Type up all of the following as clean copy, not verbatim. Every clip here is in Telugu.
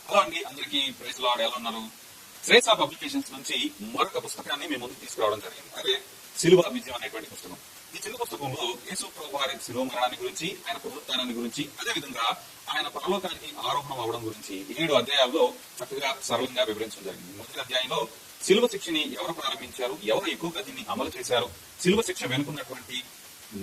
అలా అండి, అందరికీ ప్రైజ్ లార్డ్. ఎలా ఉన్నారు? శ్రేయస్ పబ్లికేషన్స్ నుంచి మరొక పుస్తకాన్ని మేము ముందుకు తీసుకురావడం జరిగింది. అదే సిలువ విజయం అనేటువంటి పుస్తకం. ఈ చిన్న పుస్తకంలో యేసు ప్రభు వారి శిలువ మరణాన్ని గురించి, ఆయన పునరుత్థానాన్ని గురించి, అదే విధంగా ఆయన పరలోకానికి ఆరోహణం అవడం గురించి 7 అధ్యాయాల్లో చక్కగా సరళంగా వివరించడం జరిగింది. మొదటి అధ్యాయంలో శిలువ శిక్షని ఎవరు ప్రారంభించారు, ఎవరు ఎక్కువగా దీన్ని అమలు చేశారు, శిలువ శిక్ష వెనుకున్నటువంటి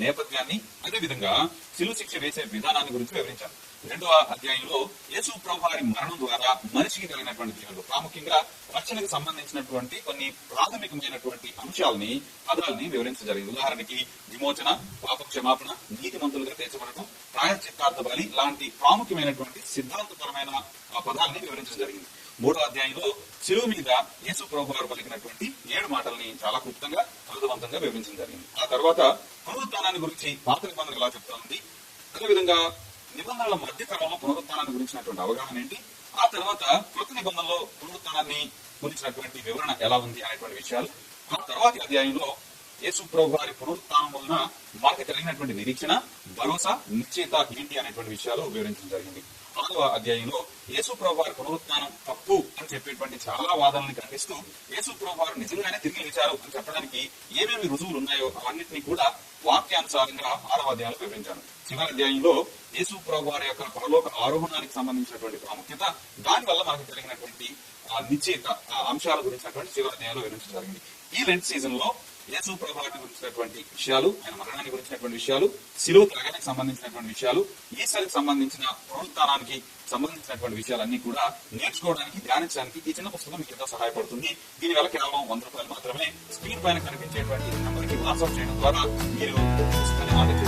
నేపథ్యాన్ని, అదే విధంగా శిలువ శిక్ష వేసే విధానాన్ని గురించి వివరించారు. 2వ అధ్యాయంలో యేసు ప్రభు వారి మరణం ద్వారా మనిషికి కలిగినటువంటి దీవెనలు, ప్రాముఖ్యంగా రక్షణకు సంబంధించినటువంటి కొన్ని ప్రాథమికమైనటువంటి అంశాలని, పదాలని వివరించడం జరిగింది. ఉదాహరణకి విమోచన, పాప క్షమాపణ, నీతిమంతులుగా తీర్చబడటం, ప్రాయశ్చిత్తార్థ బలి లాంటి ప్రాముఖ్యమైనటువంటి సిద్ధాంతపరమైన ఆ పదాలని వివరించడం జరిగింది. 3వ అధ్యాయంలో శిలువ మీద యేసు ప్రభు వారు పలికినటువంటి 7 మాటల్ని చాలా క్లుప్తంగా అర్థవంతంగా వివరించడం జరిగింది. ఆ తర్వాత పునరుత్థానాన్ని గురించి పాత నిబంధనలు ఎలా చెప్తా ఉంది, అదేవిధంగా నిబంధనల మధ్య కాలంలో పునరుత్థానాన్ని గురించినటువంటి అవగాహన ఏంటి, ఆ తర్వాత కృత నిబంధనలో పునరుత్థానాన్ని గురించినటువంటి వివరణ ఎలా ఉంది అనేటువంటి విషయాలు, ఆ తర్వాతి అధ్యాయంలో యేసు ప్రభు వారి పునరుత్థానం వలన మనకు కలిగినటువంటి నిరీక్షణ, భరోసా, నిశ్చయిత ఏంటి అనేటువంటి విషయాలు వివరించడం జరిగింది. 6వ అధ్యాయంలో యేసు ప్రభు వారి పునరుత్థానం తప్పు అని చెప్పేటువంటి చాలా వాదనల్ని ఖండిస్తూ యేసు ప్రభు వారు నిజంగానే తిరిగి లేచారు అని చెప్పడానికి ఏమేమి రుజువులు ఉన్నాయో అవన్నింటినీ కూడా వాక్యానుసారంగా 6వ అధ్యాయంలో వివరించాను. చివరి అధ్యాయంలో యేసు ప్రభు వారి యొక్క పరలోక ఆరోహణానికి సంబంధించినటువంటి ప్రాముఖ్యత, దాని వల్ల మనకు కలిగినటువంటి నిశ్చయిత అంశాల గురించినటువంటి చివరి అధ్యాయంలో వివరించడం జరిగింది. ఈ లెంట్ సీజన్ లో యేసు ప్రభు వారిని గురించినటువంటి విషయాలు, ఆయన మరణానికి గురించినటువంటి విషయాలు, శిలువ త్యాగానికి సంబంధించినటువంటి విషయాలు, ఈసారికి సంబంధించిన పునరుత్థానానికి సంబంధించినటువంటి విషయాలన్నీ కూడా నేర్చుకోవడానికి, ధ్యానించడానికి ఈ చిన్న పుస్తకం మీకు ఎంతో సహాయపడుతుంది. దీని వల్ల కేవలం ₹100 మాత్రమే. స్క్రీన్ పైన కనిపించేటువంటి నెంబర్కి వాట్సాప్ చేయడం ద్వారా మీరు పుస్తకాన్ని ఆర్డర్